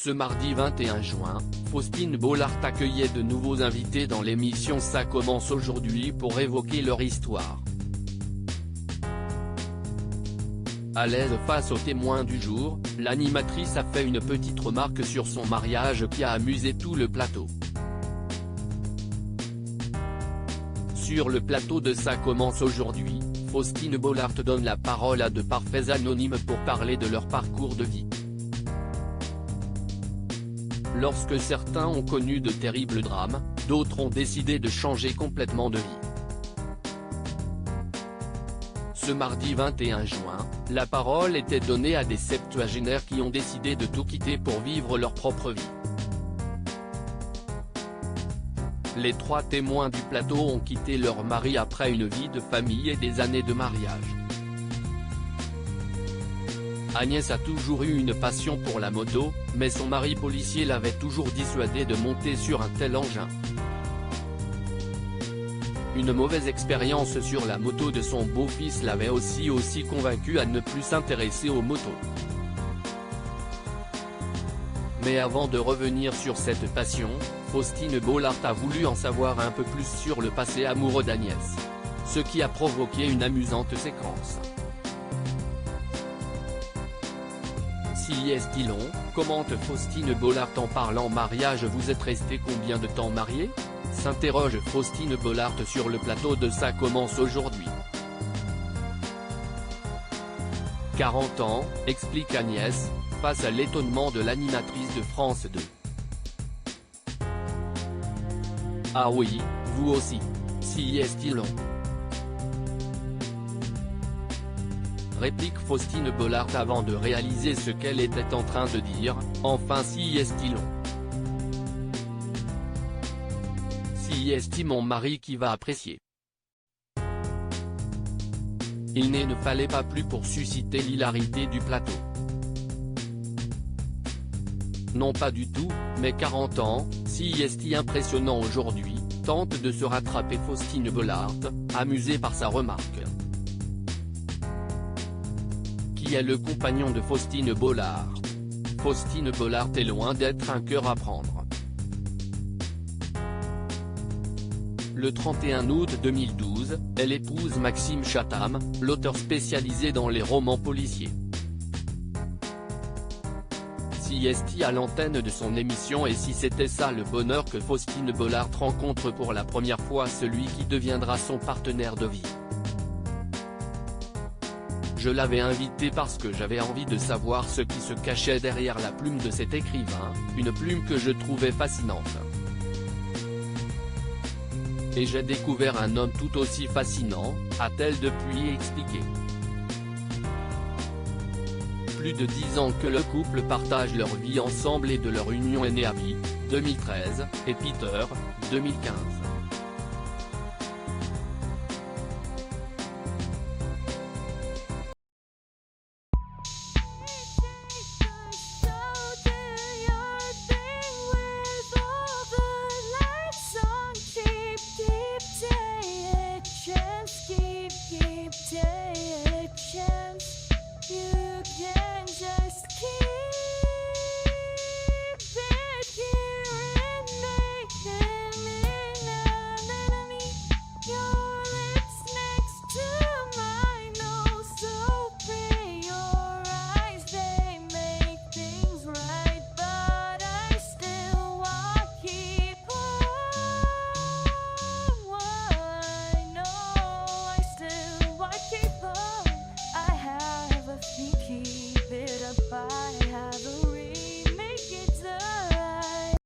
Ce mardi 21 juin, Faustine Bollard accueillait de nouveaux invités dans l'émission Ça commence aujourd'hui pour évoquer leur histoire. À l'aise face aux témoins du jour, l'animatrice a fait une petite remarque sur son mariage qui a amusé tout le plateau. Sur le plateau de Ça commence aujourd'hui, Faustine Bollard donne la parole à de parfaits anonymes pour parler de leur parcours de vie. Lorsque certains ont connu de terribles drames, d'autres ont décidé de changer complètement de vie. Ce mardi 21 juin, la parole était donnée à des septuagénaires qui ont décidé de tout quitter pour vivre leur propre vie. Les trois témoins du plateau ont quitté leur mari après une vie de famille et des années de mariage. Agnès a toujours eu une passion pour la moto, mais son mari policier l'avait toujours dissuadée de monter sur un tel engin. Une mauvaise expérience sur la moto de son beau-fils l'avait aussi convaincue à ne plus s'intéresser aux motos. Mais avant de revenir sur cette passion, Faustine Bollard a voulu en savoir un peu plus sur le passé amoureux d'Agnès. Ce qui a provoqué une amusante séquence. Si est-il long, commente Faustine Bollard en parlant mariage. Vous êtes resté combien de temps marié ? S'interroge Faustine Bollard sur le plateau de Ça commence aujourd'hui. 40 ans, explique Agnès, face à l'étonnement de l'animatrice de France 2. Ah oui, vous aussi. Si est-il long ? Réplique Faustine Bollard avant de réaliser ce qu'elle était en train de dire, enfin si est-il long. Si est-il mon mari qui va apprécier. Il ne fallait pas plus pour susciter l'hilarité du plateau. Non pas du tout, mais 40 ans, si est-il impressionnant aujourd'hui, tente de se rattraper Faustine Bollard, amusée par sa remarque. Qui est le compagnon de Faustine Bollard ? Faustine Bollard est loin d'être un cœur à prendre. Le 31 août 2012, elle épouse Maxime Chatham, l'auteur spécialisé dans les romans policiers. Si est-il à l'antenne de son émission Et si c'était ça le bonheur que Faustine Bollard rencontre pour la première fois celui qui deviendra son partenaire de vie. Je l'avais invité parce que j'avais envie de savoir ce qui se cachait derrière la plume de cet écrivain, une plume que je trouvais fascinante. Et j'ai découvert un homme tout aussi fascinant, a-t-elle depuis expliqué. Plus de 10 ans que le couple partage leur vie ensemble et de leur union est né Abby, 2013, et Peter, 2015.